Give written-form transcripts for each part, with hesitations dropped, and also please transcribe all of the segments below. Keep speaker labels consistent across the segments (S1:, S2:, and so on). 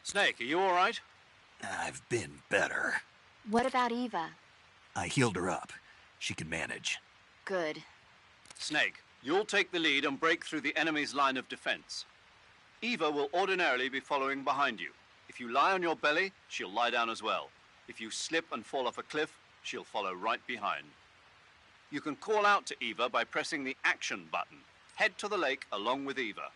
S1: Snake, are you all right?
S2: I've been better.
S3: What about Eva?
S2: I healed her up. She can manage.
S3: Good.
S1: Snake, you'll take the lead and break through the enemy's line of defense. Eva will ordinarily be following behind you. If you lie on your belly, she'll lie down as well. If you slip and fall off a cliff, she'll follow right behind. You can call out to Eva by pressing the action button. Head to the lake along with Eva.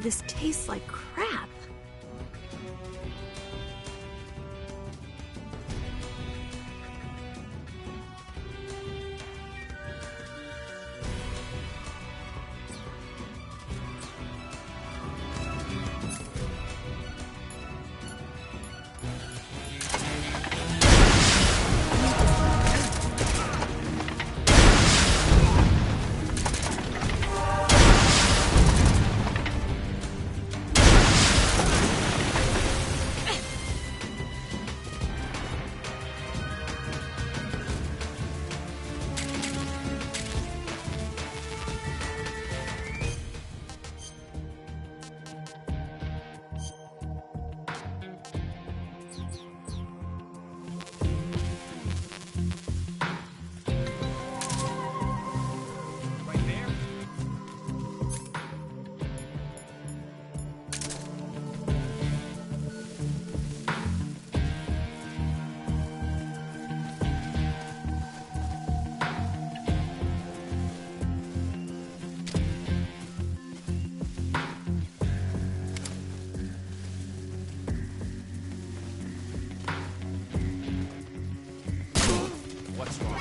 S3: This tastes like crap.
S1: What's wrong?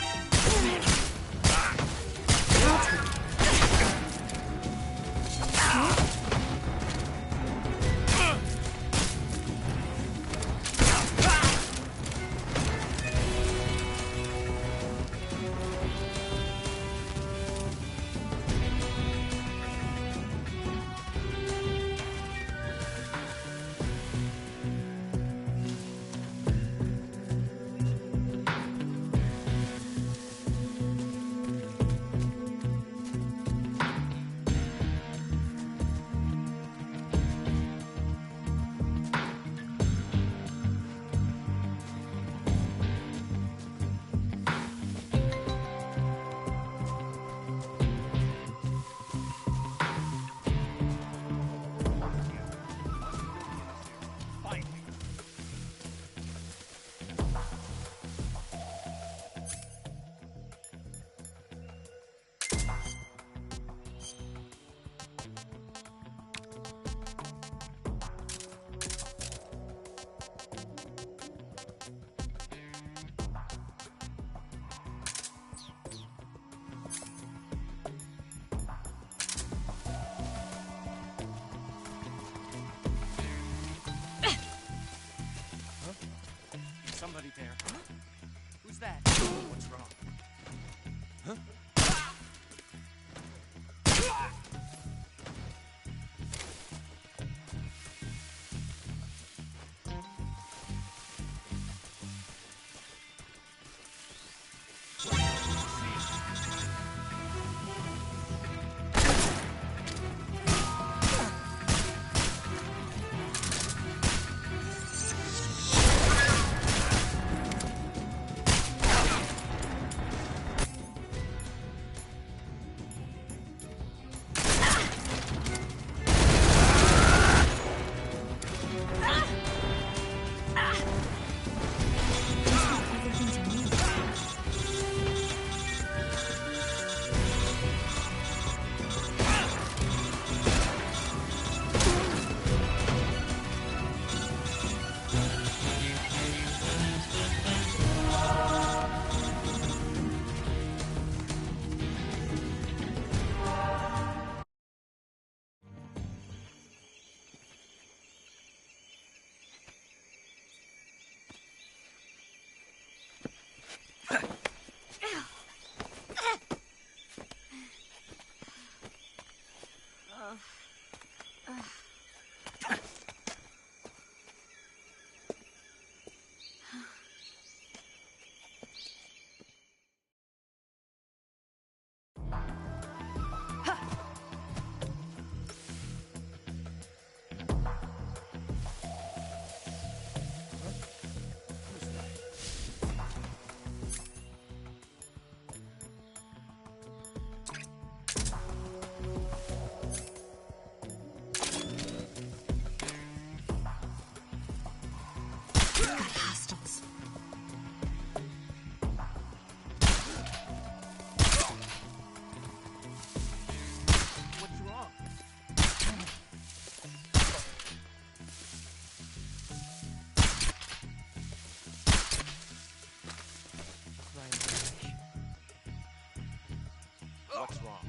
S4: What's wrong?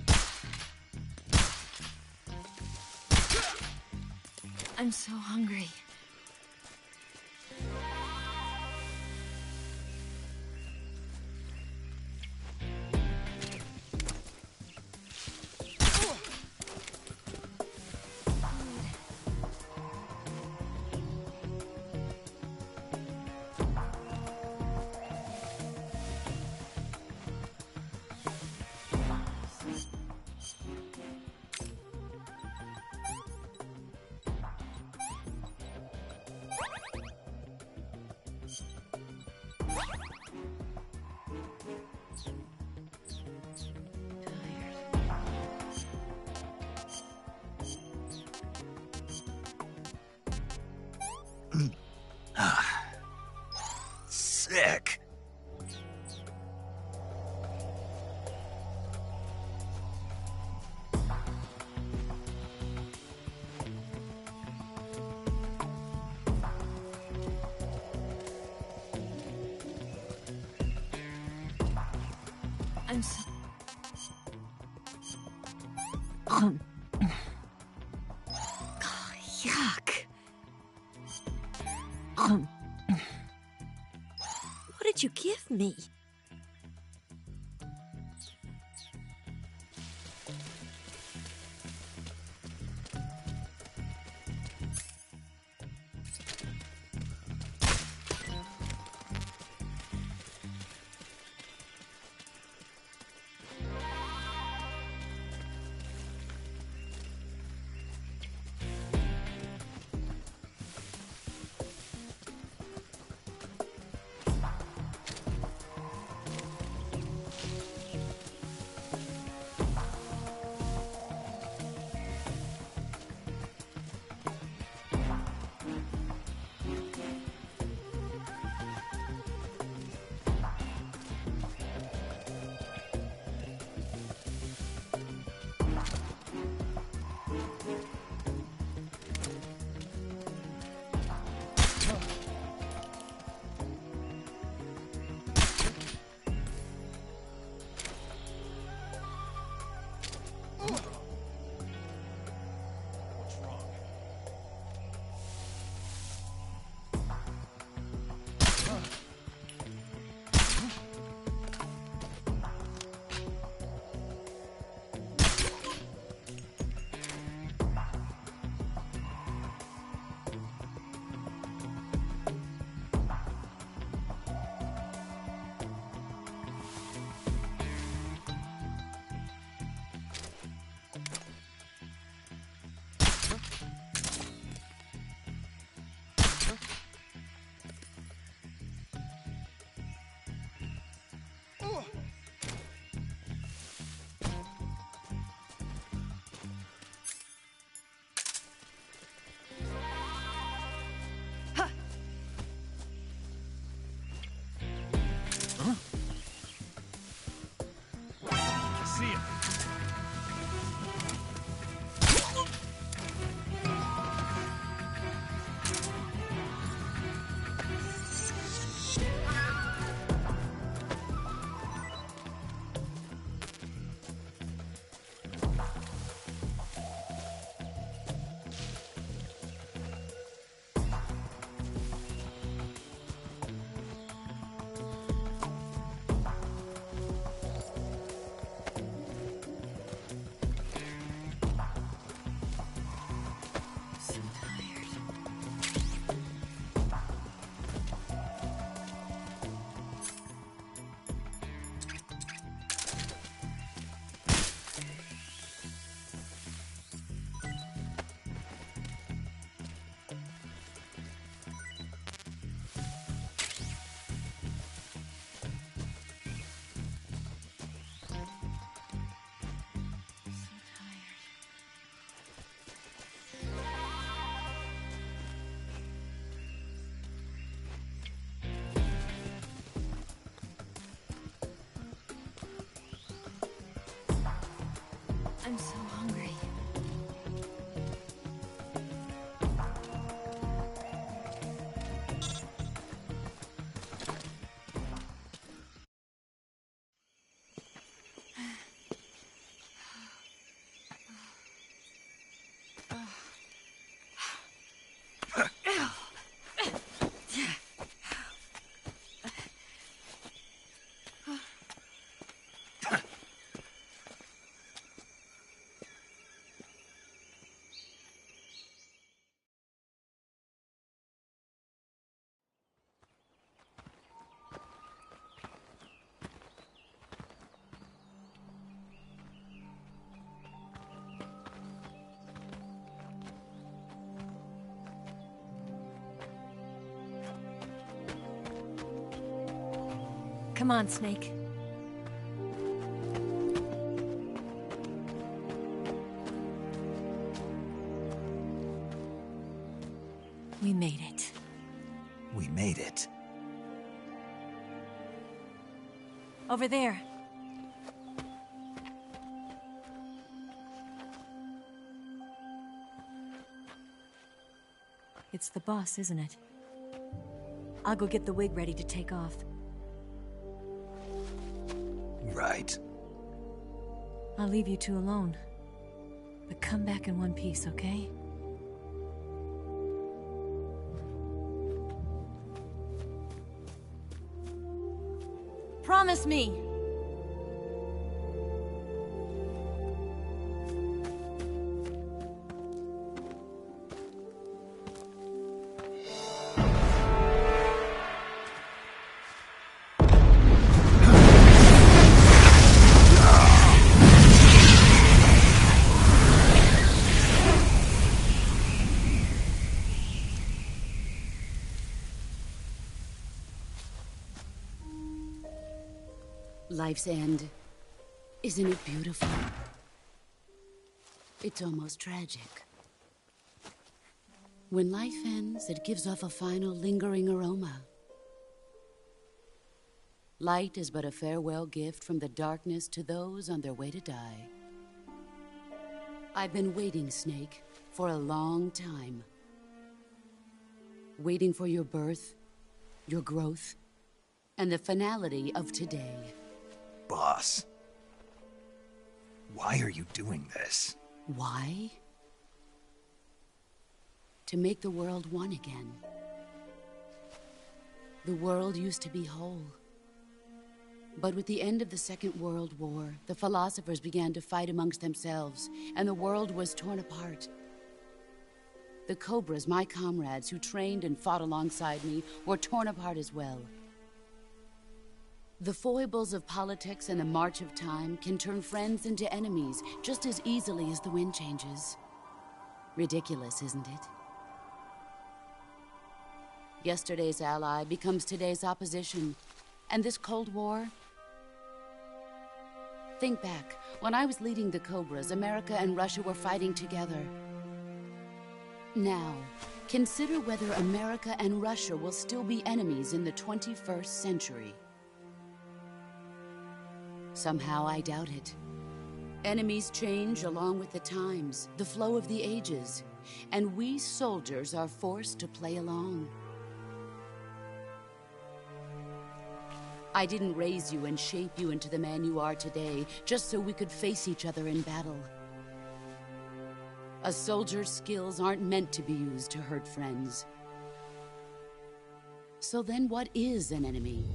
S3: I'm so hungry.
S2: Sick.
S3: I'm so... Yuck. What did you give me?
S4: What's wrong? See ya.
S3: So tired. I'm so hungry. Come on, Snake. We made it.
S2: We made it.
S3: Over there. It's the boss, isn't it? I'll go get the wig ready to take off.
S2: Right.
S3: I'll leave you two alone. But come back in one piece, okay? Promise me!
S5: Life's end. Isn't it beautiful? It's almost tragic. When life ends, it gives off a final lingering aroma. Light is but a farewell gift from the darkness to those on their way to die. I've been waiting, Snake, for a long time. Waiting for your birth, your growth, and the finality of today.
S2: Boss. Why are you doing this?
S5: Why? To make the world one again. The world used to be whole. But with the end of the Second World War, the philosophers began to fight amongst themselves, and the world was torn apart. The Cobras, my comrades who trained and fought alongside me, were torn apart as well. The foibles of politics and the march of time can turn friends into enemies just as easily as the wind changes. Ridiculous, isn't it? Yesterday's ally becomes today's opposition. And this Cold War? Think back. When I was leading the Cobras, America and Russia were fighting together. Now, consider whether America and Russia will still be enemies in the 21st century. Somehow I doubt it. Enemies change along with the times, the flow of the ages, and we soldiers are forced to play along. I didn't raise you and shape you into the man you are today just so we could face each other in battle. A soldier's skills aren't meant to be used to hurt friends. So then what is an enemy?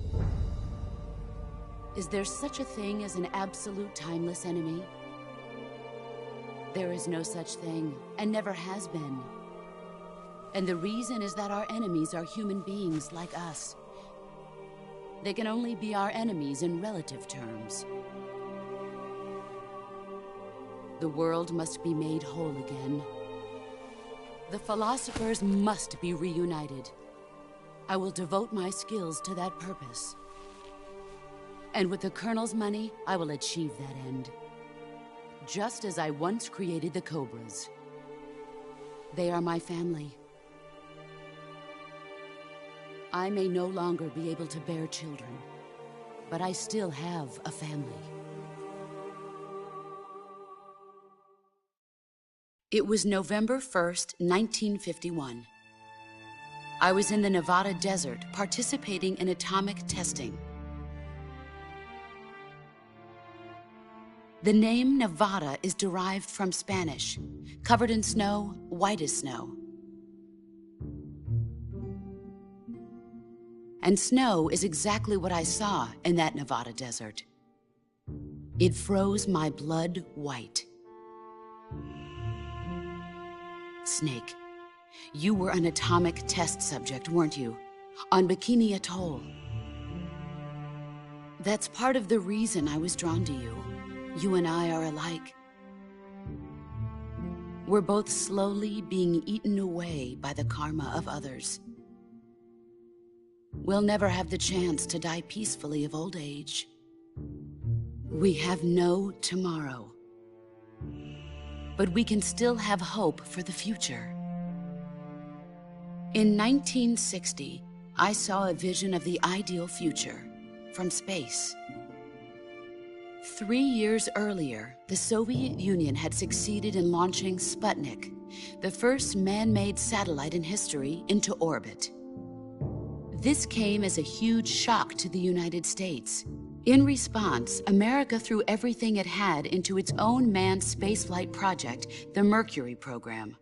S5: Is there such a thing as an absolute timeless enemy? There is no such thing, and never has been. And the reason is that our enemies are human beings like us. They can only be our enemies in relative terms. The world must be made whole again. The philosophers must be reunited. I will devote my skills to that purpose. And with the Colonel's money, I will achieve that end. Just as I once created the Cobras. They are my family. I may no longer be able to bear children, but I still have a family. It was November 1st, 1951. I was in the Nevada desert participating in atomic testing. The name Nevada is derived from Spanish, covered in snow, white as snow. And snow is exactly what I saw in that Nevada desert. It froze my blood white. Snake, you were an atomic test subject, weren't you? On Bikini Atoll. That's part of the reason I was drawn to you. You and I are alike. We're both slowly being eaten away by the karma of others. we'll never have the chance to die peacefully of old age. We have no tomorrow. But we can still have hope for the future. In 1960, I saw a vision of the ideal future from space. 3 years earlier, the Soviet Union had succeeded in launching Sputnik, the first man-made satellite in history, into orbit. This came as a huge shock to the United States. In response, America threw everything it had into its own manned spaceflight project, the Mercury program.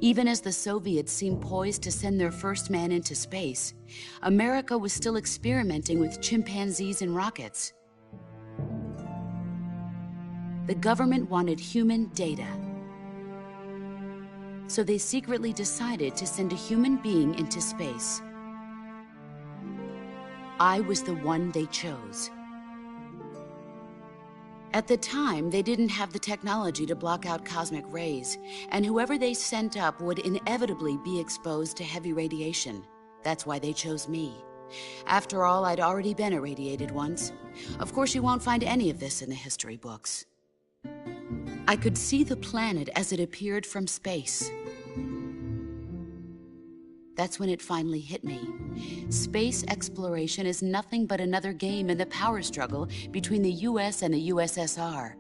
S5: Even as the Soviets seemed poised to send their first man into space, America was still experimenting with chimpanzees and rockets. The government wanted human data. So they secretly decided to send a human being into space. I was the one they chose. At the time, they didn't have the technology to block out cosmic rays, and whoever they sent up would inevitably be exposed to heavy radiation. That's why they chose me. After all, I'd already been irradiated once. Of course, you won't find any of this in the history books. I could see the planet as it appeared from space. That's when it finally hit me. Space exploration is nothing but another game in the power struggle between the US and the USSR.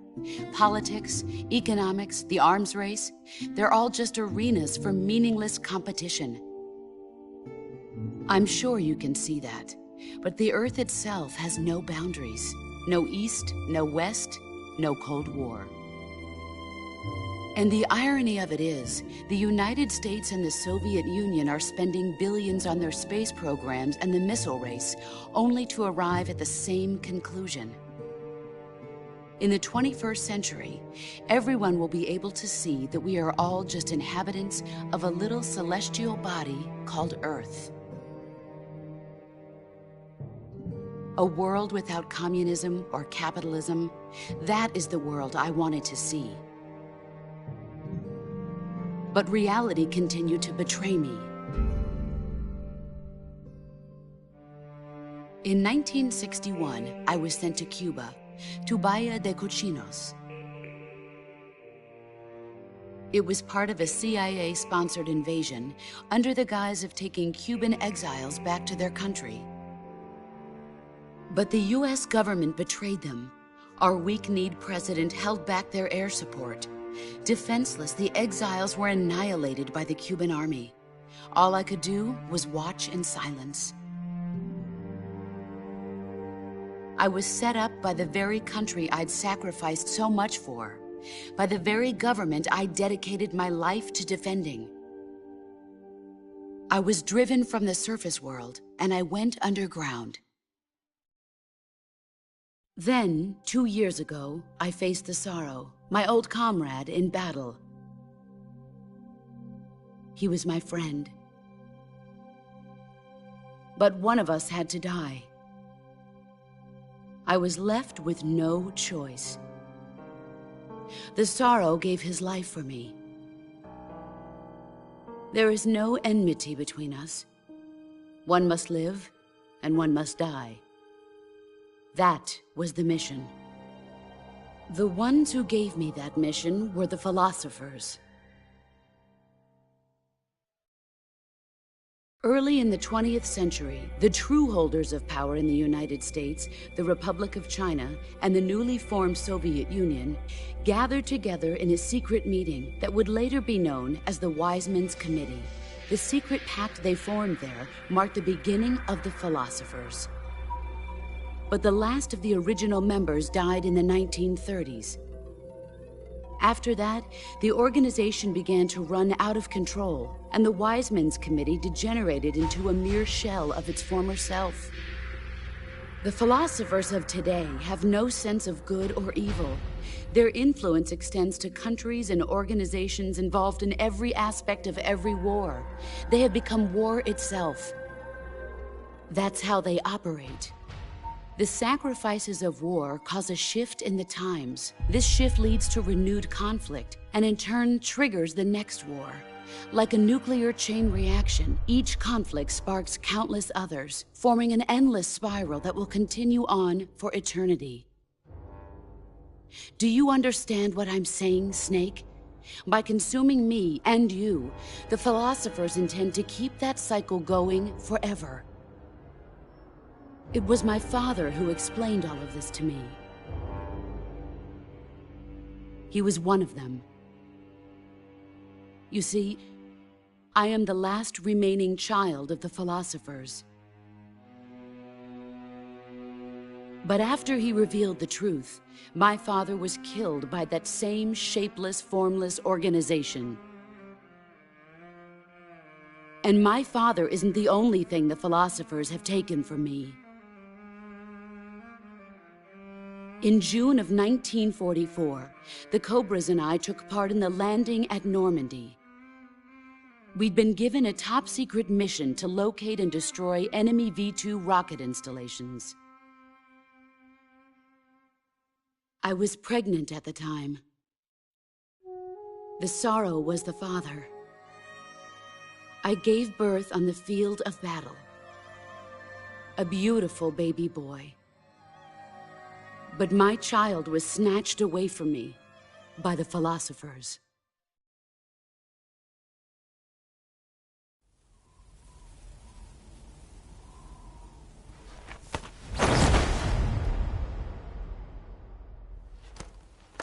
S5: Politics, economics, the arms race, they're all just arenas for meaningless competition. I'm sure you can see that, but the Earth itself has no boundaries. No East, no West, no Cold War. And the irony of it is, the United States and the Soviet Union are spending billions on their space programs and the missile race, only to arrive at the same conclusion. In the 21st century, everyone will be able to see that we are all just inhabitants of a little celestial body called Earth. A world without communism or capitalism, that is the world I wanted to see. But reality continued to betray me. In 1961, I was sent to Cuba, to Bahia de Cochinos. It was part of a CIA-sponsored invasion under the guise of taking Cuban exiles back to their country. But the US government betrayed them. Our weak-kneed president held back their air support. Defenseless, the exiles were annihilated by the Cuban army. All I could do was watch in silence. I was set up by the very country I'd sacrificed so much for, by the very government I dedicated my life to defending. I was driven from the surface world, and I went underground. Then, 2 years ago, I faced the Sorrow, my old comrade in battle. He was my friend. But one of us had to die. I was left with no choice. The Sorrow gave his life for me. There is no enmity between us. One must live, and one must die. That was the mission. The ones who gave me that mission were the philosophers. Early in the 20th century, the true holders of power in the United States, the Republic of China, and the newly formed Soviet Union gathered together in a secret meeting that would later be known as the Wise Men's Committee. The secret pact they formed there marked the beginning of the philosophers. But the last of the original members died in the 1930s. After that, the organization began to run out of control, and the Wise Men's Committee degenerated into a mere shell of its former self. The philosophers of today have no sense of good or evil. Their influence extends to countries and organizations involved in every aspect of every war. They have become war itself. That's how they operate. The sacrifices of war cause a shift in the times. This shift leads to renewed conflict, and in turn triggers the next war. Like a nuclear chain reaction, each conflict sparks countless others, forming an endless spiral that will continue on for eternity. Do you understand what I'm saying, Snake? By consuming me and you, the philosophers intend to keep that cycle going forever. It was my father who explained all of this to me. He was one of them. You see, I am the last remaining child of the philosophers. But after he revealed the truth, my father was killed by that same shapeless, formless organization. And my father isn't the only thing the philosophers have taken from me. In June of 1944, the Cobras and I took part in the landing at Normandy. We'd been given a top-secret mission to locate and destroy enemy V-2 rocket installations. I was pregnant at the time. The sorrow was the father. I gave birth on the field of battle. A beautiful baby boy. But my child was snatched away from me by the philosophers.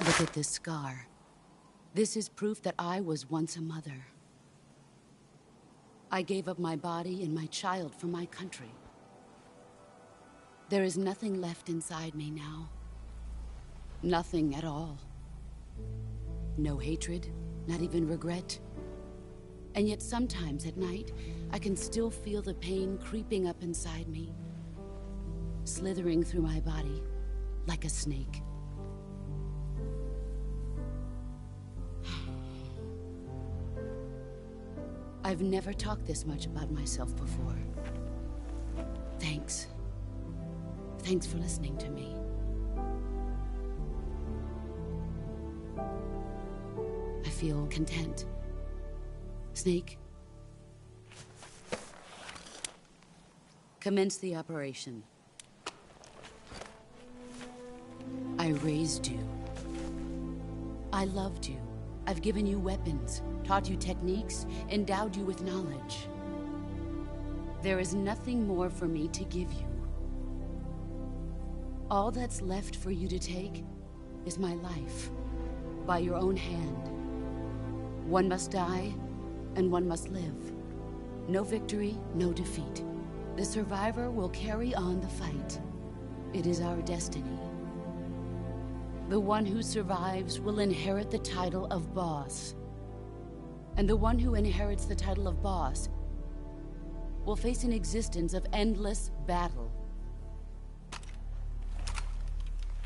S5: Look at this scar. This is proof that I was once a mother. I gave up my body and my child for my country. There is nothing left inside me now. Nothing at all. No hatred, not even regret. And yet sometimes at night, I can still feel the pain creeping up inside me, slithering through my body like a snake. I've never talked this much about myself before. Thanks. Thanks for listening to me. I feel content. Snake, commence the operation. I raised you. I loved you. I've given you weapons, taught you techniques, endowed you with knowledge. There is nothing more for me to give you. All that's left for you to take is my life, by your own hand. One must die, and one must live. No victory, no defeat. The survivor will carry on the fight. It is our destiny. The one who survives will inherit the title of boss. And the one who inherits the title of boss will face an existence of endless battle.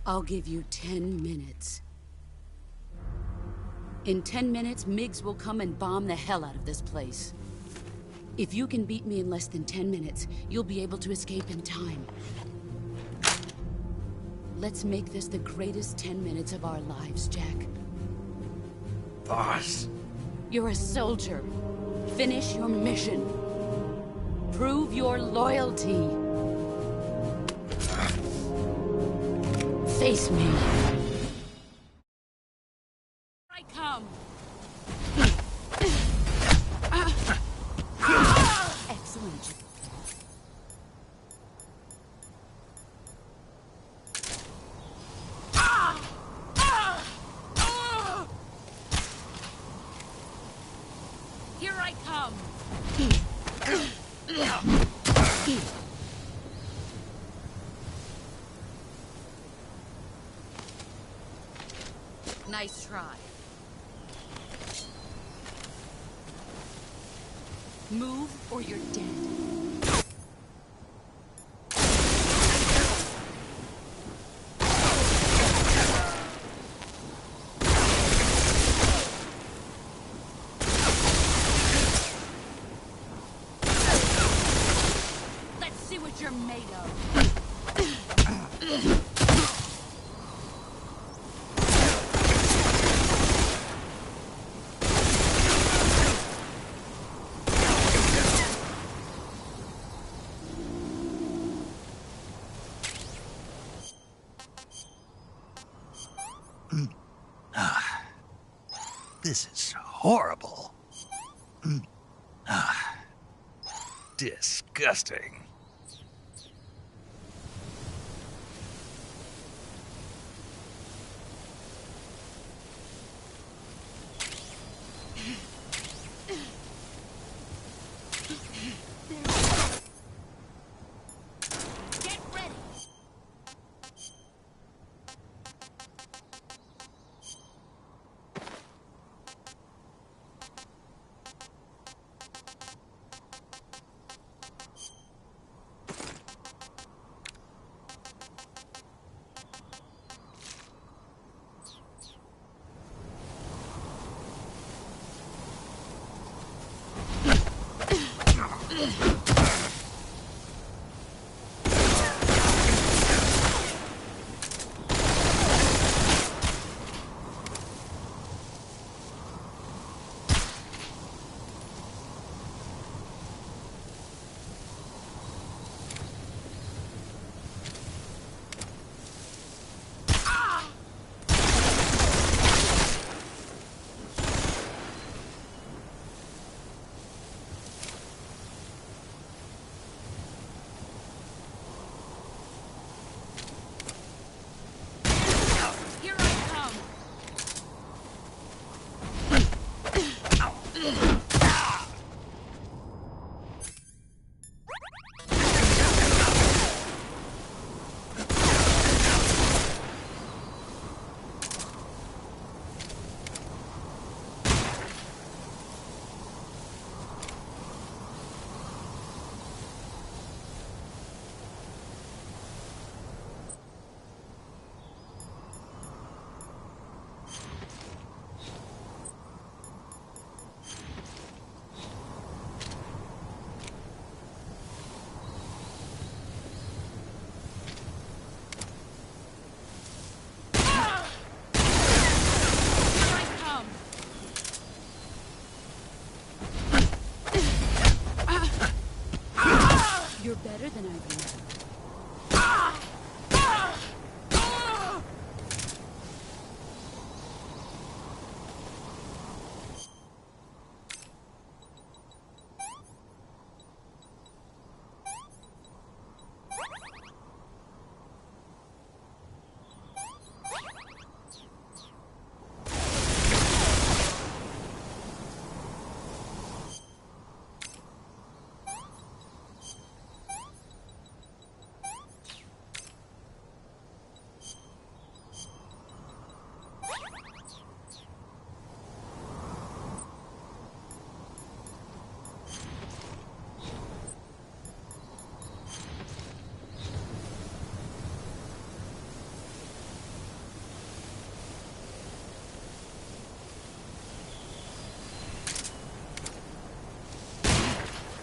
S5: I'll give you 10 minutes. In 10 minutes, MiGs will come and bomb the hell out of this place. If you can beat me in less than 10 minutes, you'll be able to escape in time. Let's make this the greatest 10 minutes of our lives, Jack.
S2: Boss.
S5: You're a soldier. Finish your mission. Prove your loyalty. Face me. I come. Excellent. Here I come. Nice try. Move or you're dead. Let's see what you're made of.
S2: This is horrible. Disgusting.
S5: Get ready! Here I come! Here I come! You're better than I remember.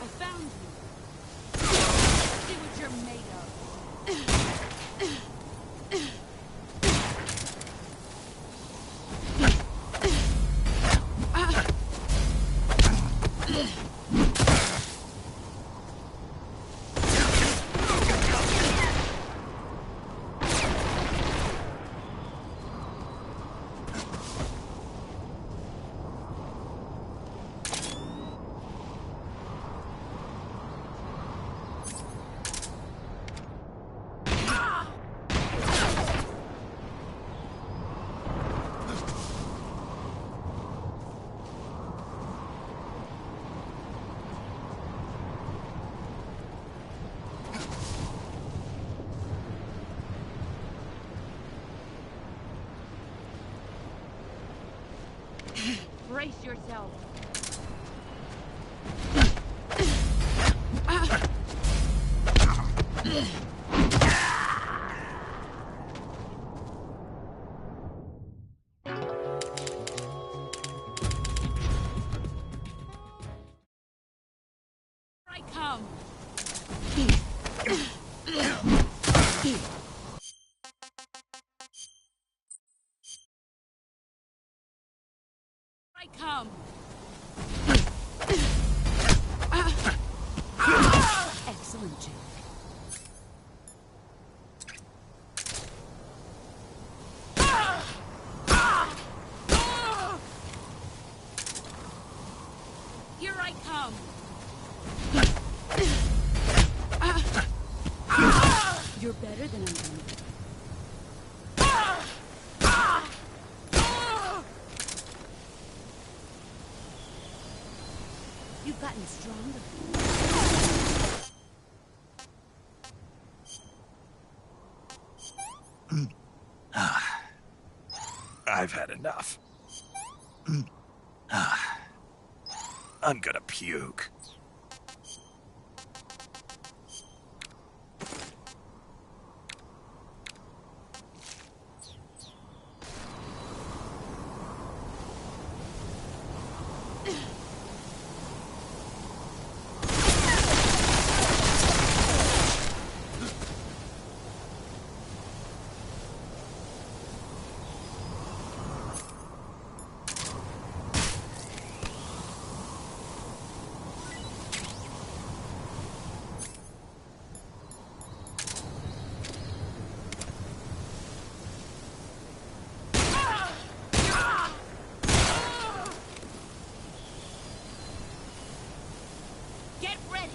S5: I found you. See what you're made of. Brace yourself. I come. I come. Excellent, Jake. than I'm gonna be. You've gotten stronger.
S2: I've had enough. I'm gonna puke.
S5: Get ready!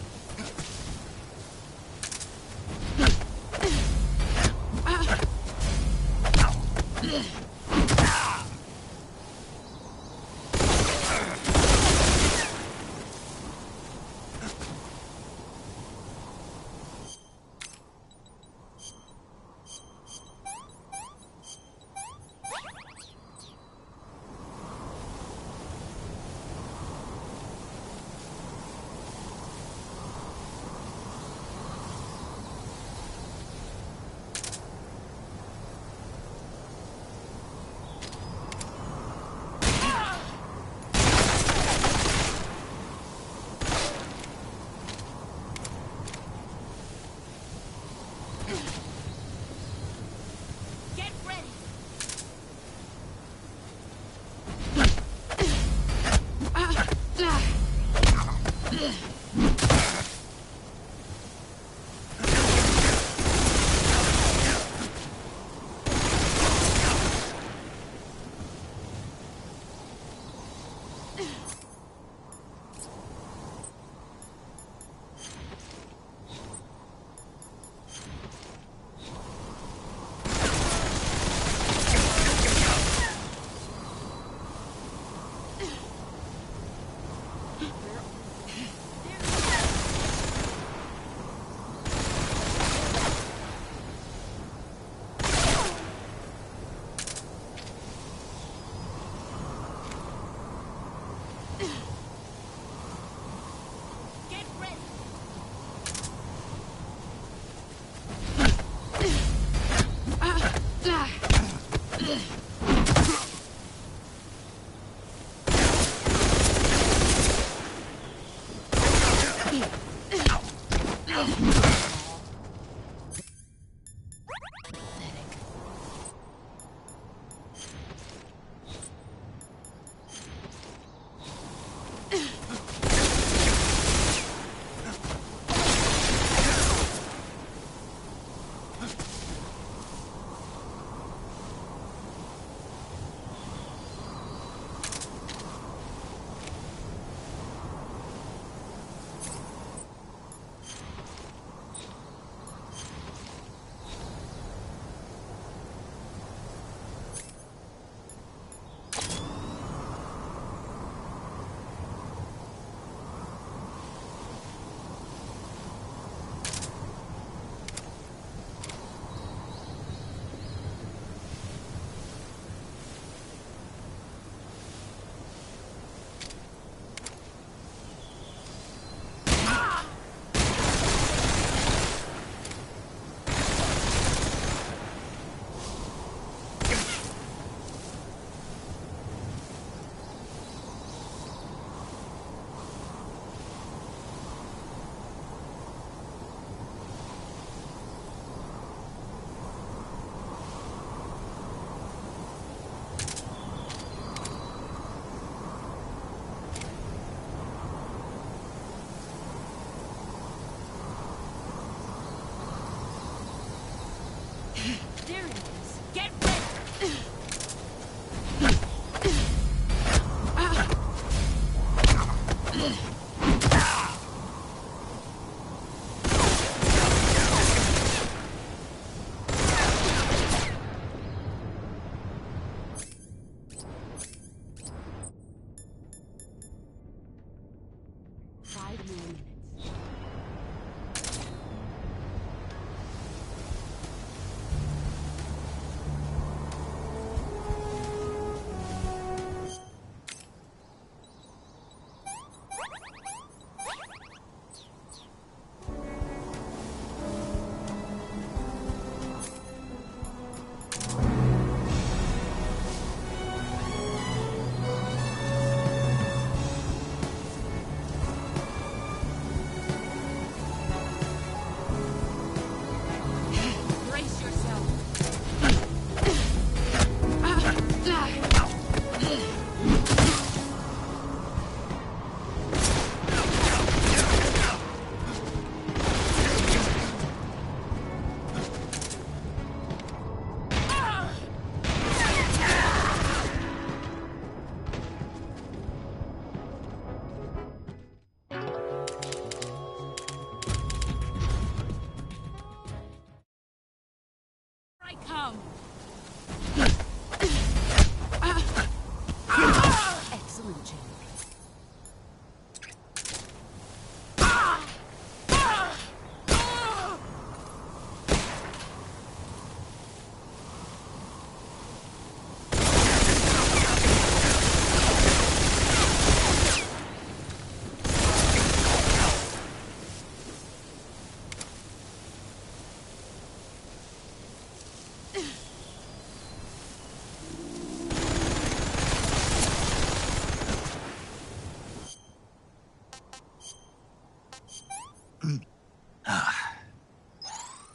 S5: Get ready! Get ready! There it is. Get ready! 5 more minutes. Brace yourself. I come. Excellent, Jake.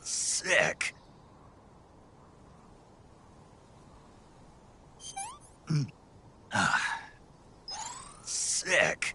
S2: Sick. Sick.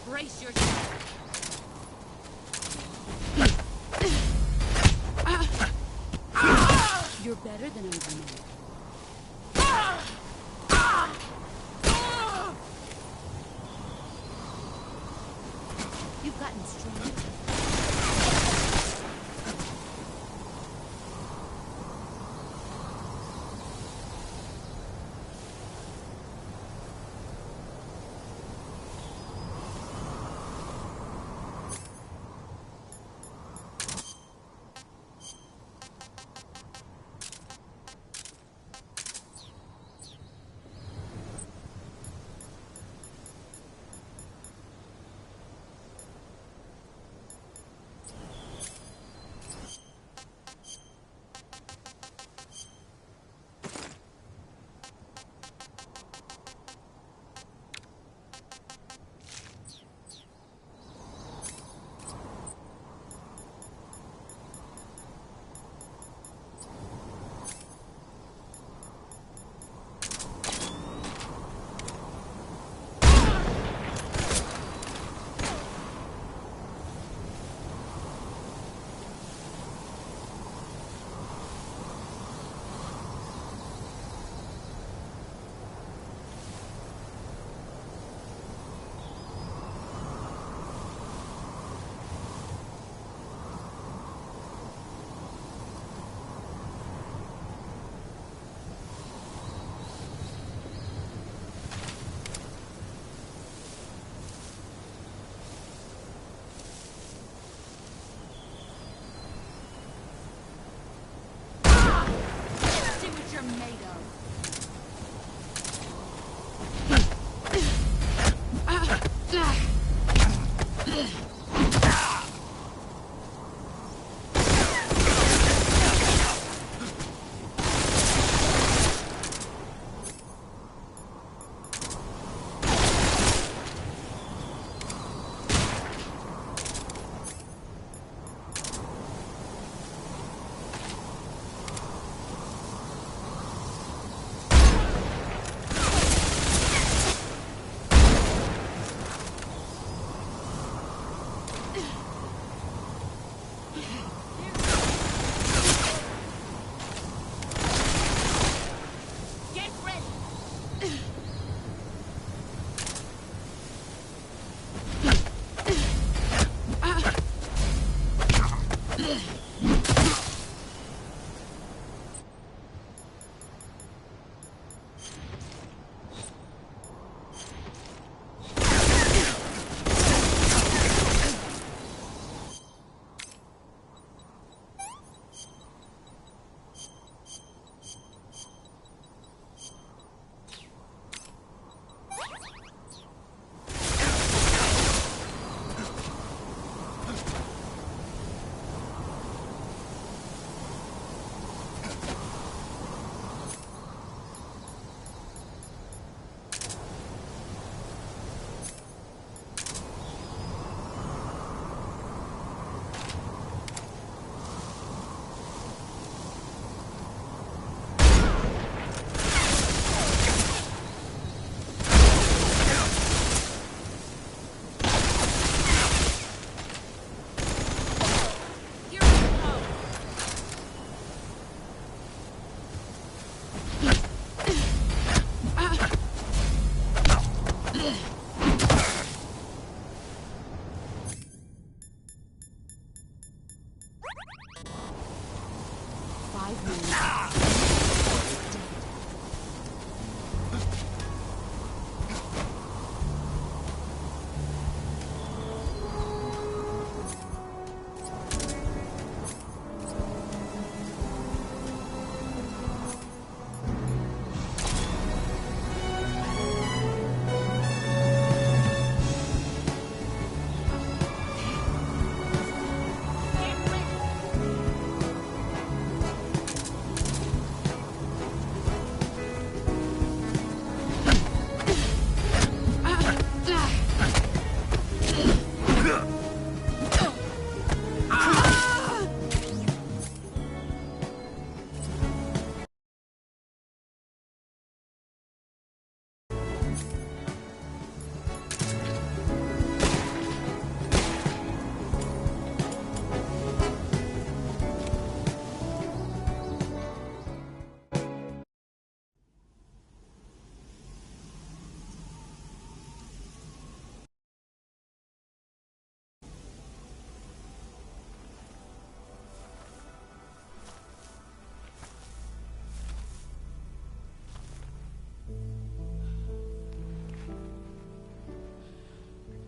S5: Brace yourself. You're better than underneath. You've gotten stronger.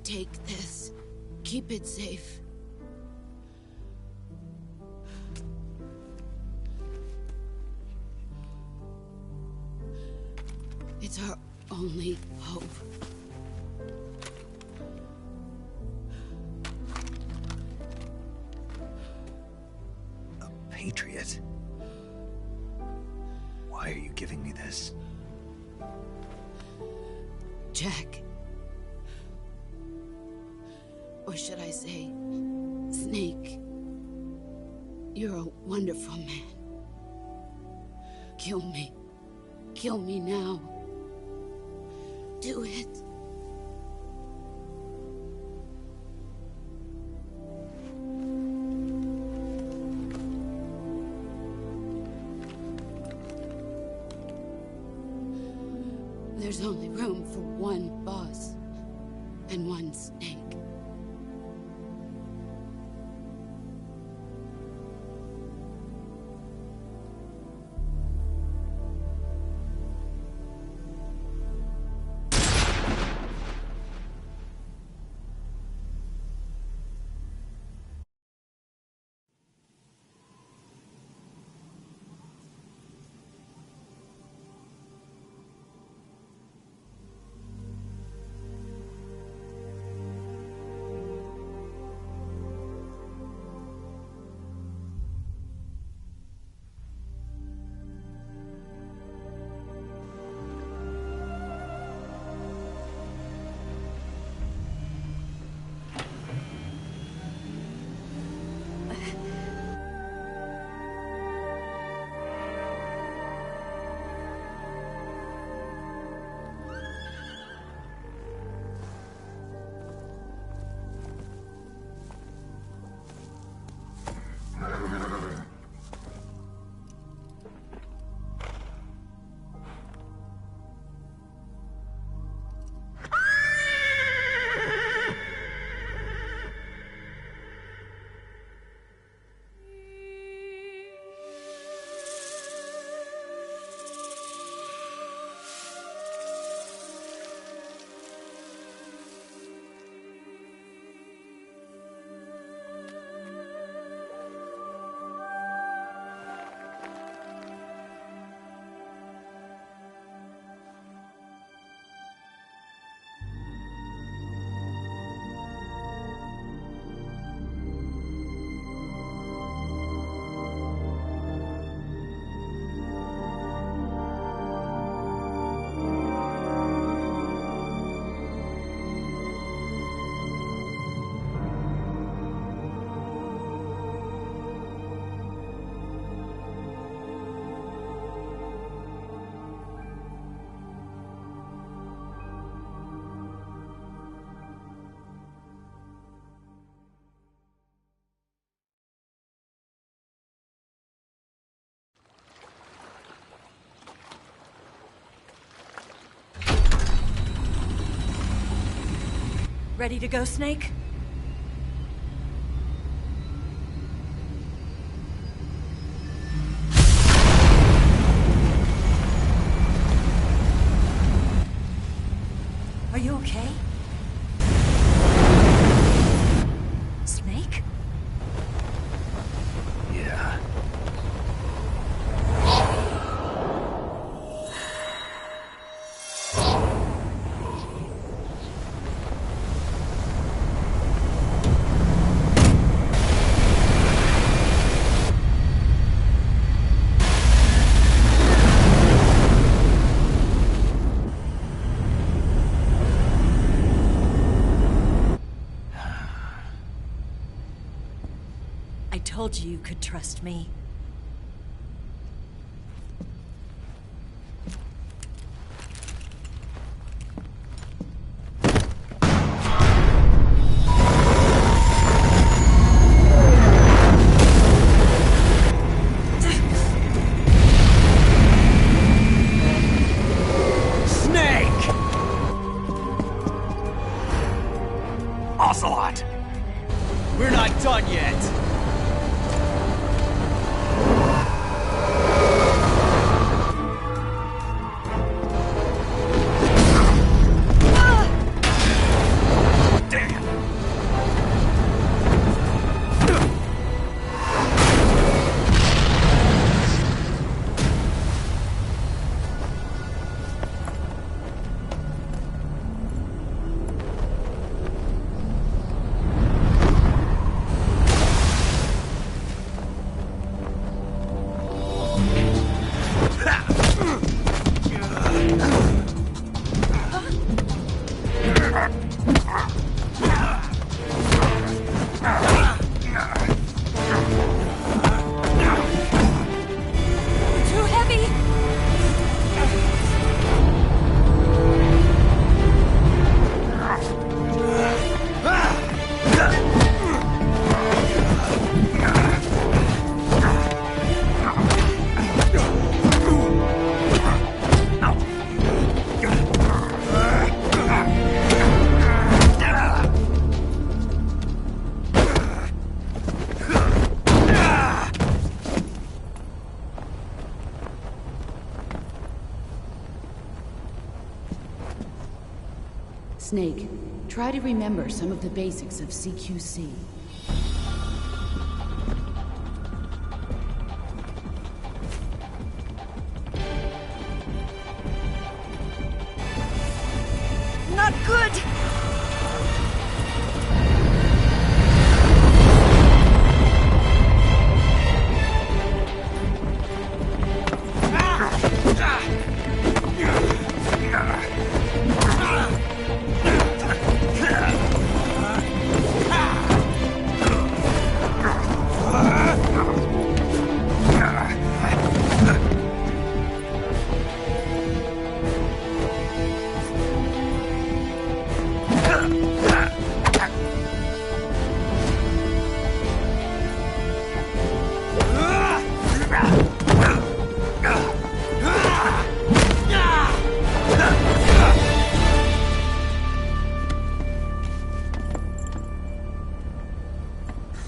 S5: Take this. Keep it safe. It's our only hope.
S2: A patriot? Why are you giving me this?
S5: Jack. Or should I say, Snake. You're a wonderful man. Kill me. Kill me now. Do it. There's only room for one boss and one snake.
S3: Ready to go, Snake? Are you okay? Snake?
S2: Yeah.
S3: I told you you could trust me.
S2: Snake! Ocelot!
S4: We're not done yet.
S3: Too heavy!
S5: Snake, try to remember some of the basics of CQC.
S3: Not good!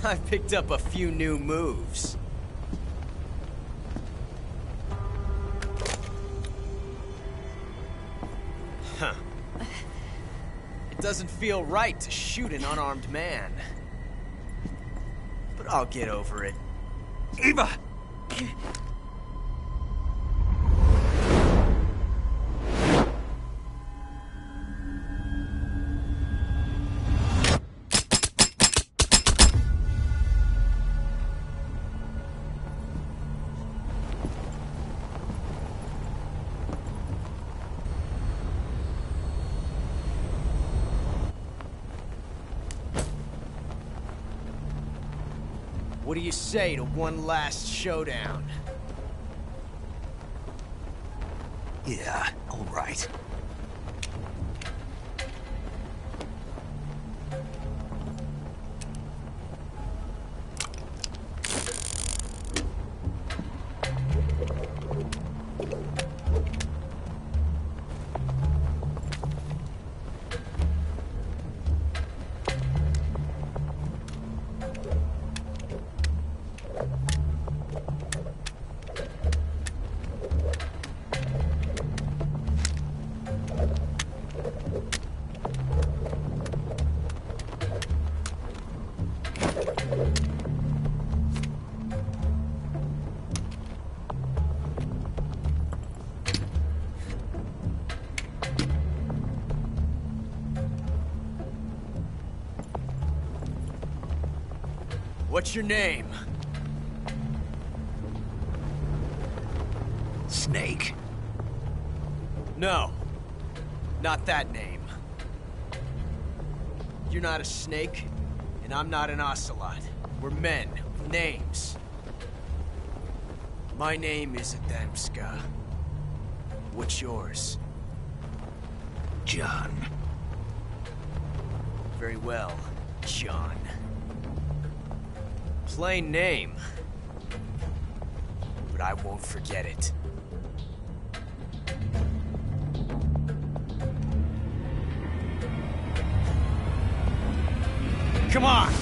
S4: I picked up a few new moves. Huh. It doesn't feel right to shoot an unarmed man. But I'll get over it.
S2: Eva!
S4: What do you say to one last showdown?
S2: Yeah, all right.
S4: What's your name?
S2: Snake.
S4: No. Not that name. You're not a snake, and I'm not an ocelot. We're men with names. My name is Adamska. What's yours?
S2: John.
S4: Very well, John. Plain name. But I won't forget it. Come on!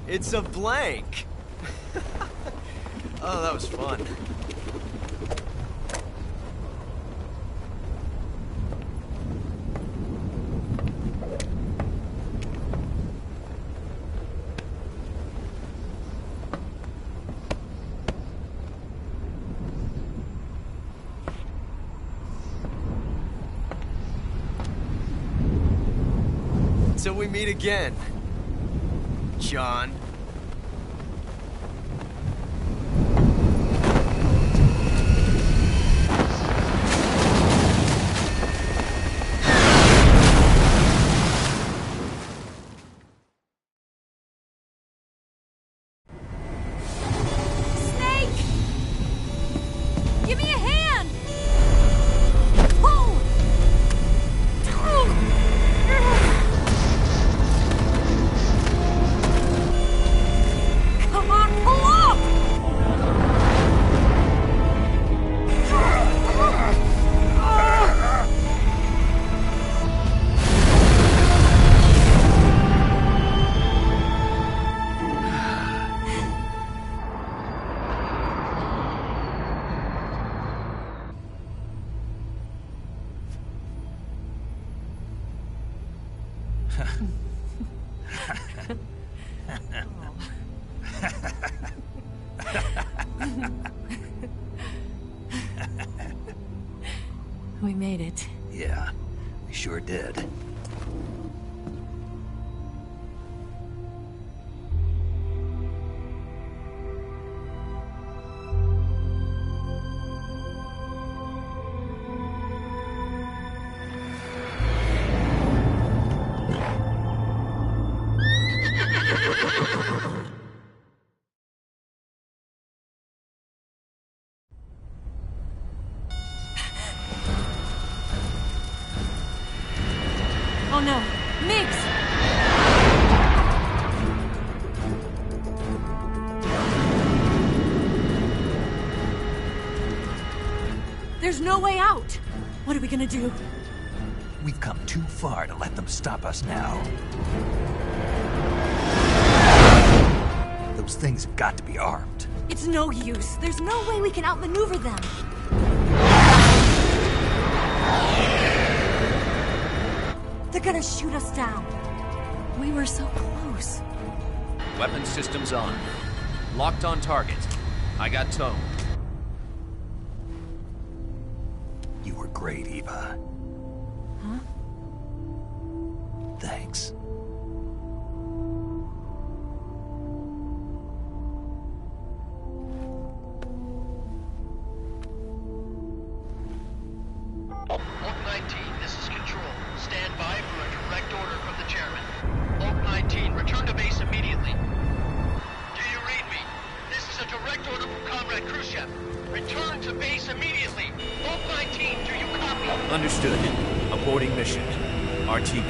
S4: It's a blank. Oh, that was fun. Till we meet again, John.
S3: Snake! Give me a hand! Pull! Come on, pull up! We made it.
S2: Yeah, we sure did.
S3: Oh no, Mix! There's no way out! What are we gonna do?
S2: We've come too far to let them stop us now. Those things have got to be armed.
S3: It's no use. There's no way we can outmaneuver them. They're gonna shoot us down. We were so close.
S1: Weapon systems on. Locked on target. I got tone.
S2: You were great, Eva.
S3: Huh?
S2: Thanks.
S6: Block 19, this is Control.
S4: Reporting mission. RTB.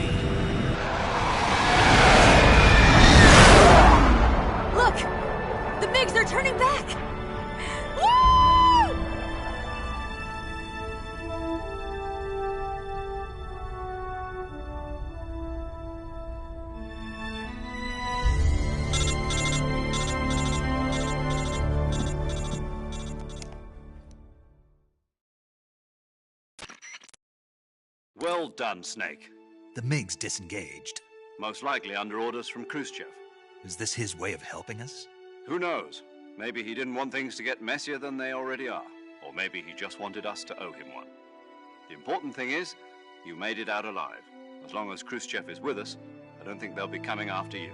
S3: Look! The MiGs are turning back! Woo!
S1: Well done, Snake.
S2: The MiGs disengaged.
S1: Most likely under orders from Khrushchev.
S2: Is this his way of helping us?
S1: Who knows? Maybe he didn't want things to get messier than they already are. Or maybe he just wanted us to owe him one. The important thing is, you made it out alive. As long as Khrushchev is with us, I don't think they'll be coming after you.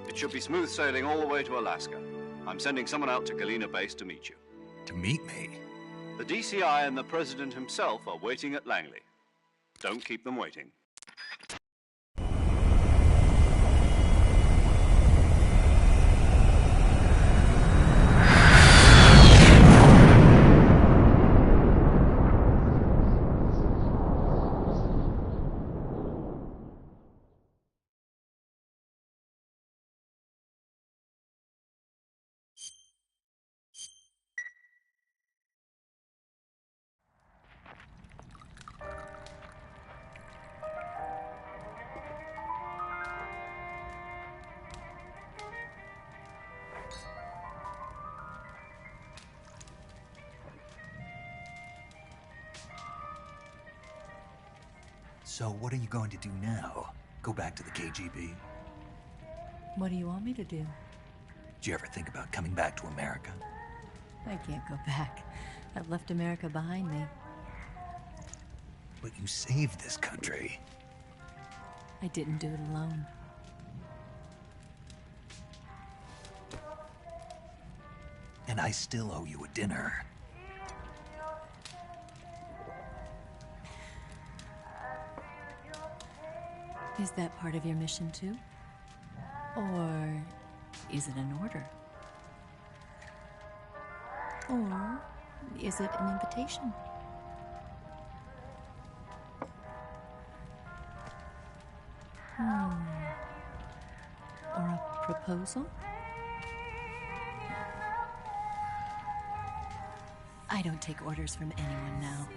S1: It should be smooth sailing all the way to Alaska. I'm sending someone out to Galena Base to meet you.
S2: To meet me?
S1: The DCI and the President himself are waiting at Langley. Don't keep them waiting.
S2: So what are you going to do now? Go back to the KGB?
S3: What do you want me to do?
S2: Did you ever think about coming back to America?
S3: I can't go back. I've left America behind me.
S2: But you saved this country.
S3: I didn't do it alone.
S2: And I still owe you a dinner.
S3: Is that part of your mission too? Or is it an order? Or is it an invitation? Or a proposal? I don't take orders from anyone now.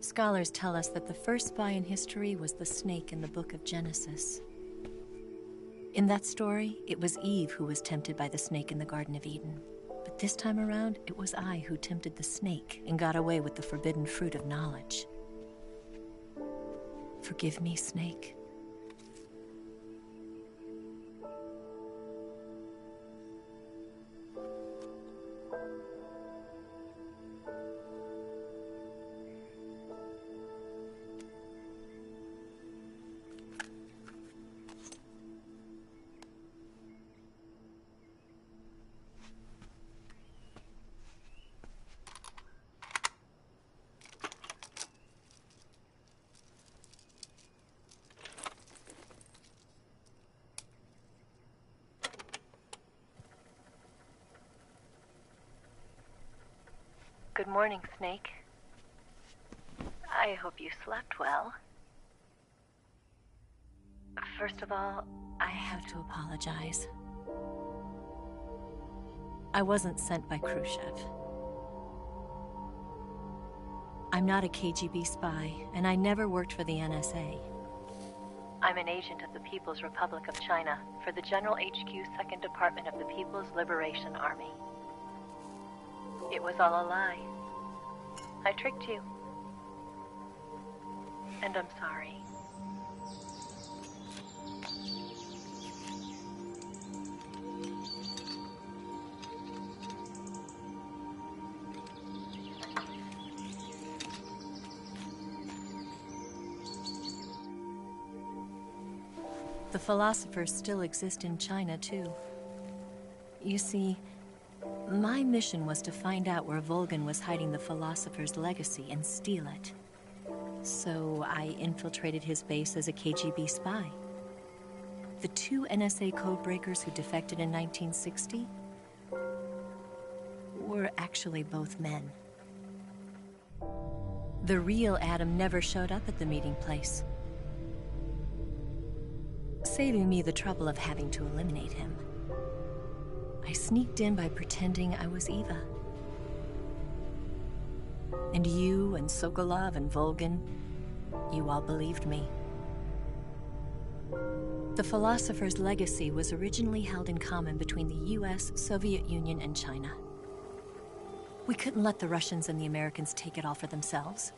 S3: Scholars tell us that the first spy in history was the snake in the book of Genesis. In that story, it was Eve who was tempted by the snake in the Garden of Eden. But this time around, it was I who tempted the snake and got away with the forbidden fruit of knowledge. Forgive me, Snake. Good morning, Snake. I hope you slept well. First of all, I have to apologize. I wasn't sent by Khrushchev. I'm not a KGB spy, and I never worked for the NSA. I'm an agent of the People's Republic of China for the General HQ 2nd Department of the People's Liberation Army. It was all a lie. I tricked you. And I'm sorry. The philosophers still exist in China, too. You see, my mission was to find out where Volgin was hiding the philosopher's legacy and steal it. So I infiltrated his base as a KGB spy. The 2 NSA codebreakers who defected in 1960 were actually both men. The real Adam never showed up at the meeting place, saving me the trouble of having to eliminate him. I sneaked in by pretending I was Eva. And you and Sokolov and Volgin, you all believed me. The philosopher's legacy was originally held in common between the US, Soviet Union, and China. We couldn't let the Russians and the Americans take it all for themselves.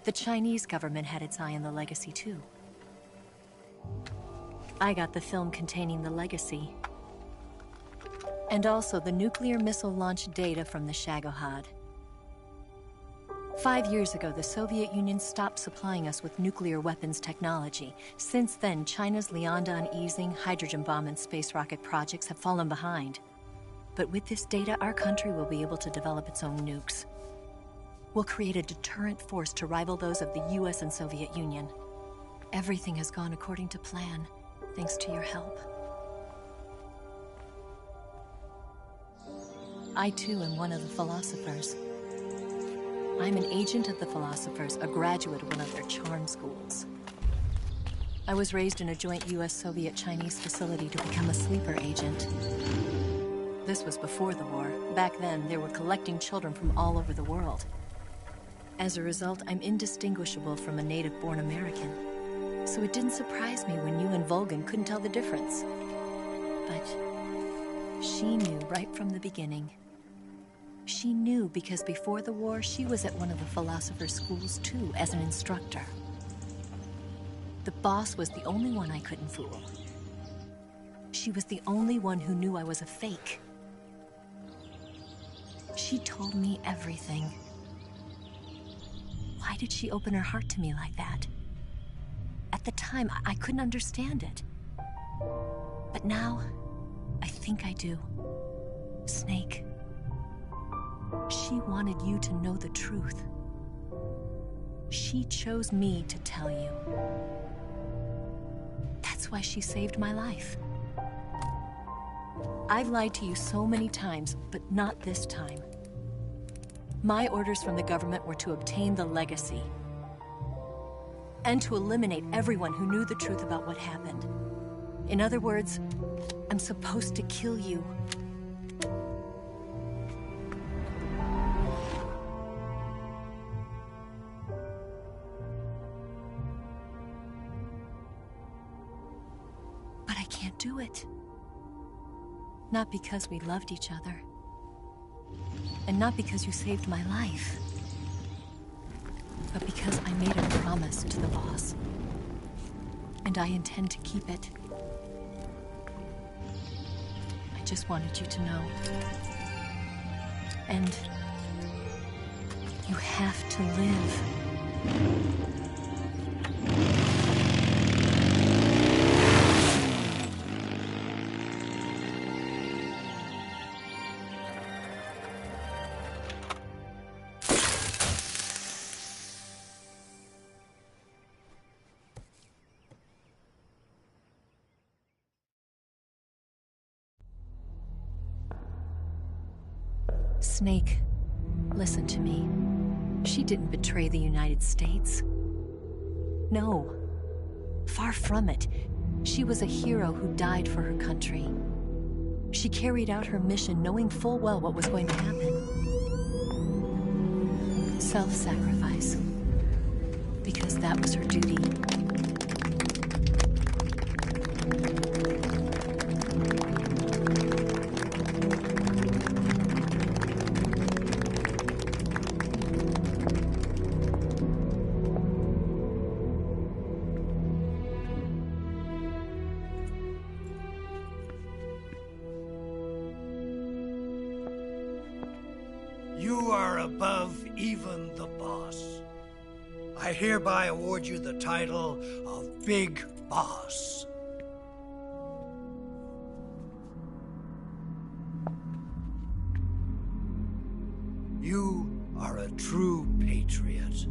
S3: The Chinese government had its eye on the legacy, too. I got the film containing the legacy, and also the nuclear missile launch data from the Shagohod. 5 years ago, the Soviet Union stopped supplying us with nuclear weapons technology. Since then, China's Liaodong easing, hydrogen bomb, and space rocket projects have fallen behind. But with this data, our country will be able to develop its own nukes. We'll create a deterrent force to rival those of the US and Soviet Union. Everything has gone according to plan, thanks to your help. I, too, am one of the philosophers. I'm an agent of the philosophers, a graduate of one of their charm schools. I was raised in a joint US-Soviet-Chinese facility to become a sleeper agent. This was before the war. Back then, they were collecting children from all over the world. As a result, I'm indistinguishable from a native-born American. So it didn't surprise me when you and Volgin couldn't tell the difference. But she knew right from the beginning. She knew because before the war, she was at one of the philosopher's schools too, as an instructor. The boss was the only one I couldn't fool. She was the only one who knew I was a fake. She told me everything. Why did she open her heart to me like that? At the time, I couldn't understand it. But now, I think I do. Snake. She wanted you to know the truth. She chose me to tell you. That's why she saved my life. I've lied to you so many times, but not this time. My orders from the government were to obtain the legacy and to eliminate everyone who knew the truth about what happened. In other words, I'm supposed to kill you. But I can't do it. Not because we loved each other. And not because you saved my life. But because I made a promise to the boss. And I intend to keep it. I just wanted you to know. And you have to live. Snake, Listen to me. She didn't betray the United States. No. Far from it. She was a hero who died for her country. She carried out her mission knowing full well what was going to happen. Self-sacrifice. Because that was her duty.
S6: You are above even the boss. I hereby award you the title of Big Boss. You are a true patriot.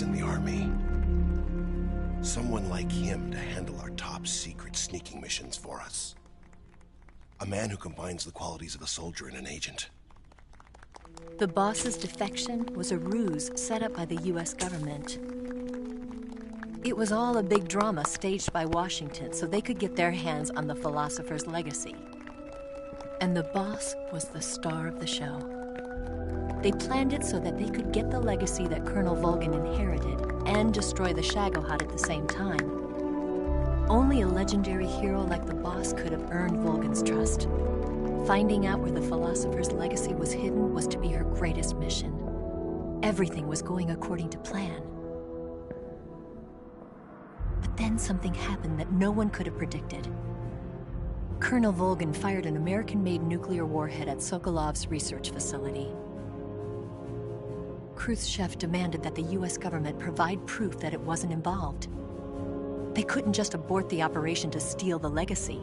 S7: in the army. Someone like him to handle our top secret sneaking missions for us. A man who combines the qualities of a soldier and an agent.
S3: The boss's defection was a ruse set up by the US government. It was all a big drama staged by Washington so they could get their hands on the philosopher's legacy. And the boss was the star of the show. They planned it so that they could get the legacy that Colonel Volgin inherited and destroy the Shagohod at the same time. Only a legendary hero like the boss could have earned Volgin's trust. Finding out where the philosopher's legacy was hidden was to be her greatest mission. Everything was going according to plan. But then something happened that no one could have predicted. Colonel Volgin fired an American-made nuclear warhead at Sokolov's research facility. Khrushchev demanded that the US government provide proof that it wasn't involved. They couldn't just abort the operation to steal the legacy.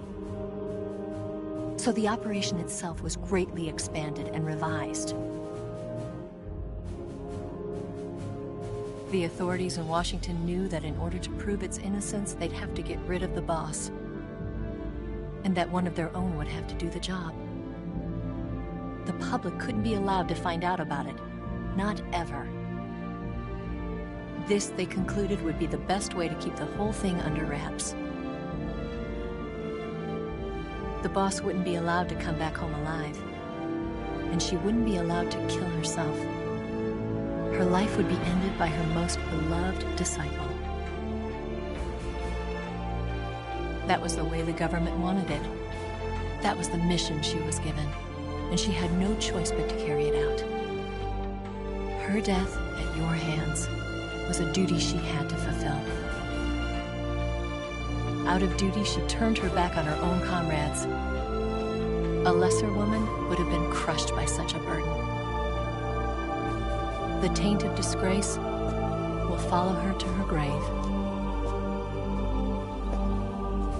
S3: So the operation itself was greatly expanded and revised. The authorities in Washington knew that in order to prove its innocence, they'd have to get rid of the boss, and that one of their own would have to do the job. The public couldn't be allowed to find out about it. Not ever. This, they concluded, would be the best way to keep the whole thing under wraps. The boss wouldn't be allowed to come back home alive, and she wouldn't be allowed to kill herself. Her life would be ended by her most beloved disciple. That was the way the government wanted it. That was the mission she was given, and she had no choice but to carry it out. Her death at your hands was a duty she had to fulfill. Out of duty, she turned her back on her own comrades. A lesser woman would have been crushed by such a burden. The taint of disgrace will follow her to her grave.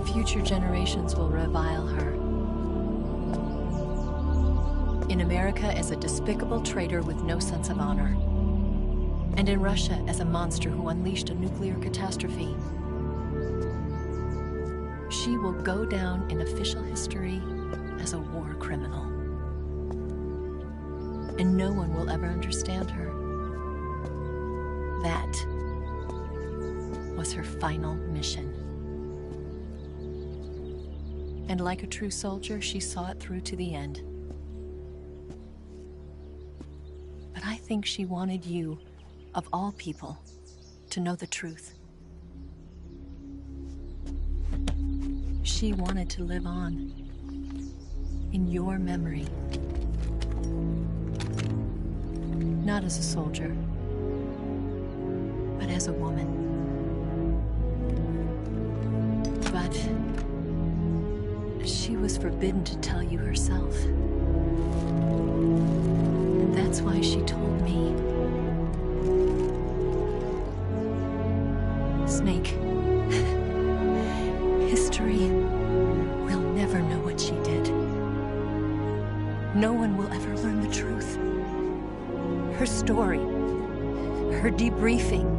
S3: Future generations will revile her. In America as a despicable traitor with no sense of honor. And in Russia as a monster who unleashed a nuclear catastrophe. She will go down in official history as a war criminal. And no one will ever understand her. That was her final mission. And like a true soldier, she saw it through to the end. think she wanted you, of all people, to know the truth. She wanted to live on, in your memory. Not as a soldier, but as a woman. But she was forbidden to tell you herself. And that's why she told me. Snake, history will never know what she did. No one will ever learn the truth. Her story, her debriefing,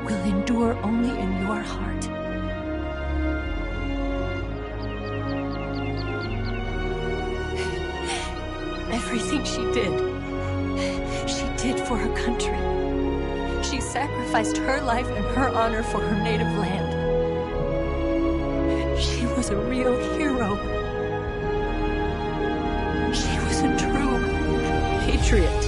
S3: will endure only in your heart. Everything she did for her country. She sacrificed her life and her honor for her native land. She was a real hero. She was a true patriot.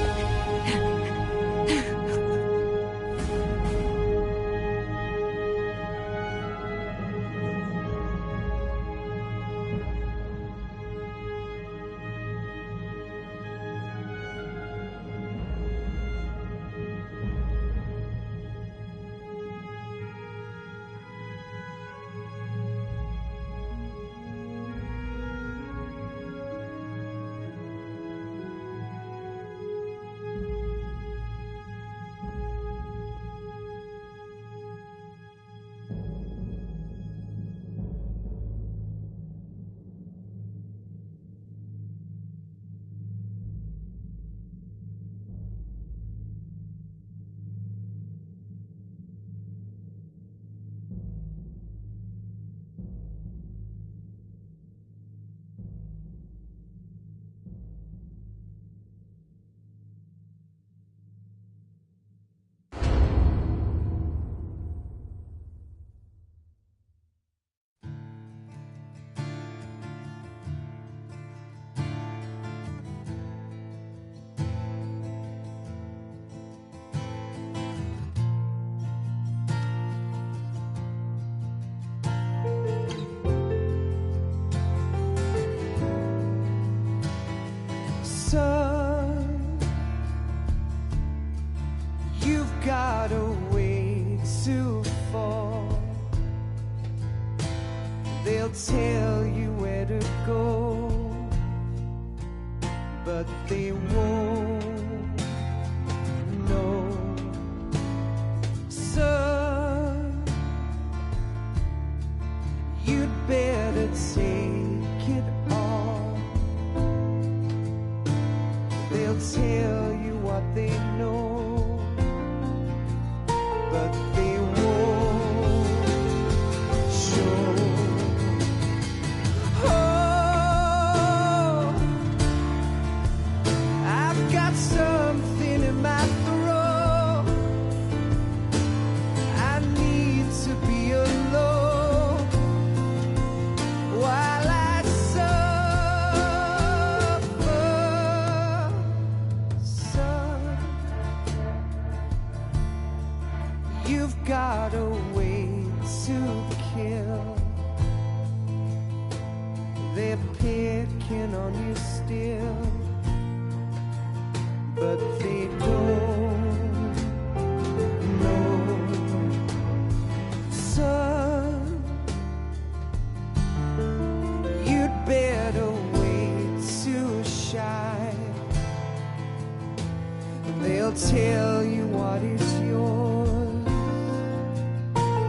S8: Son, you've got a way to fall. They'll tell you where to go, but they won't know. Son, you'd better take it all. They'll tell you what they know, but they won't show. Oh, I've got something in my throat. I need to be alone while I suffer. Son, you've got a way to kill. They're picking on you still, but they don't know. Son, you'd better wait to shine. They'll tell you what is yours,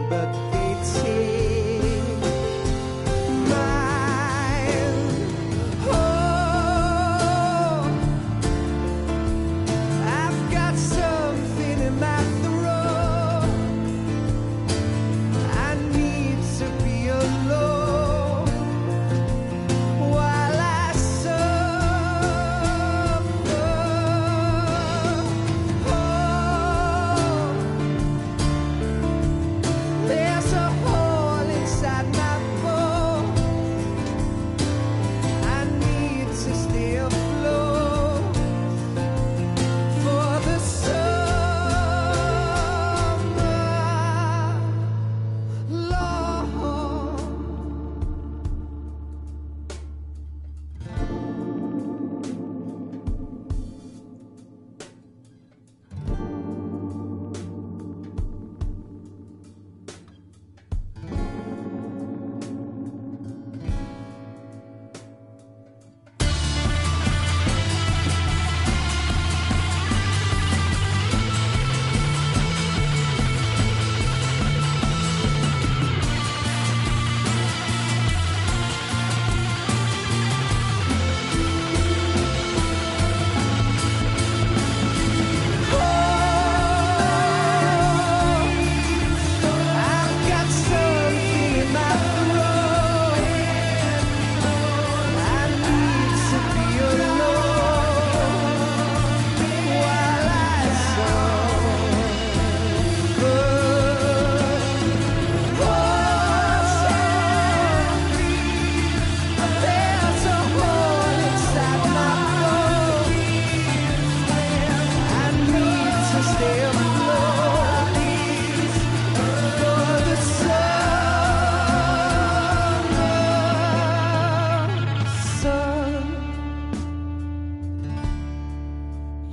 S8: but they take mine. Oh, I've got something in my throat. I need to be alone while I suffer. Oh,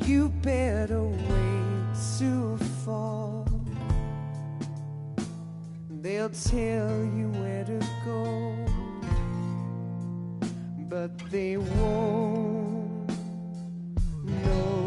S8: You better wait to fall. They'll tell you where to go, but they won't know.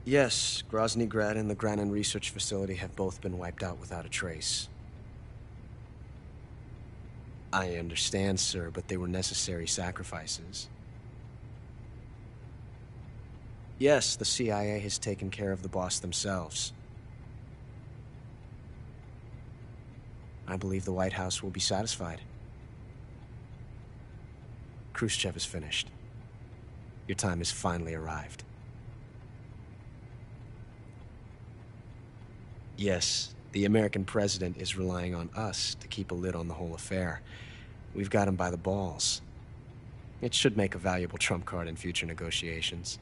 S9: Yes, Grozny Grad and the Granin Research Facility have both been wiped out without a trace. I understand, sir, but they were necessary sacrifices. Yes, the CIA has taken care of the boss themselves. I believe the White House will be satisfied. Khrushchev is finished. Your time has finally arrived. Yes, the American president is relying on us to keep a lid on the whole affair. We've got him by the balls. It should make a valuable trump card in future negotiations.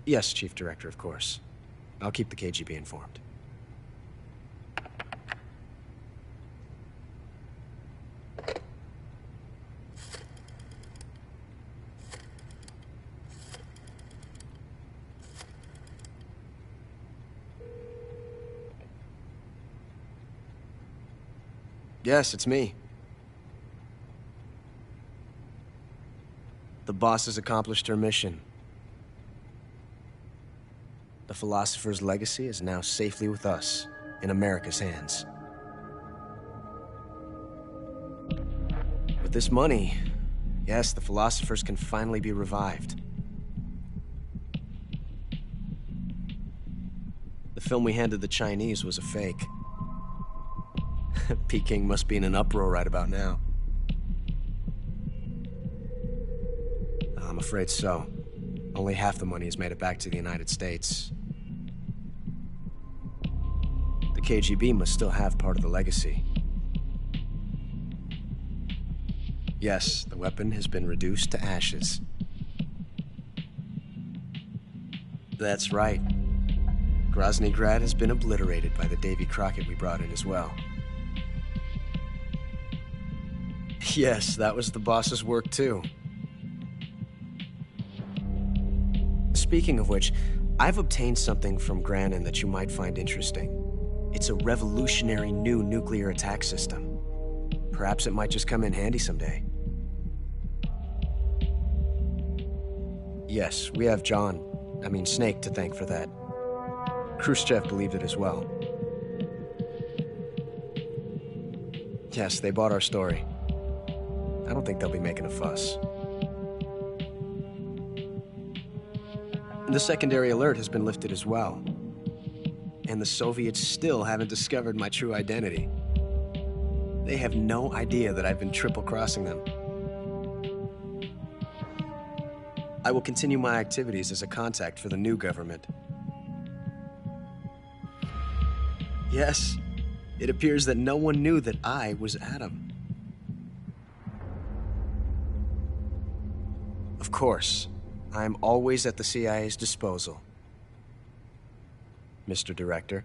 S9: Yes, Chief Director, of course. I'll keep the KGB informed. Yes, it's me. The boss has accomplished her mission. The philosopher's legacy is now safely with us, in America's hands. With this money, yes, the philosophers can finally be revived. The film we handed the Chinese was a fake. Peking must be in an uproar right about now. I'm afraid so. Only half the money has made it back to the United States. The KGB must still have part of the legacy. Yes, the weapon has been reduced to ashes. That's right. Grozny Grad has been obliterated by the Davy Crockett we brought in as well. Yes, that was the boss's work too. speaking of which, I've obtained something from Grannon that you might find interesting. It's a revolutionary new nuclear attack system. Perhaps it might just come in handy someday. Yes, we have Snake to thank for that. Khrushchev believed it as well. Yes, they bought our story. I don't think they'll be making a fuss. The secondary alert has been lifted as well. And the Soviets still haven't discovered my true identity. They have no idea that I've been triple-crossing them. I will continue my activities as a contact for the new government. Yes, it appears that no one knew that I was Adam. Of course, I am always at the CIA's disposal, Mr. Director.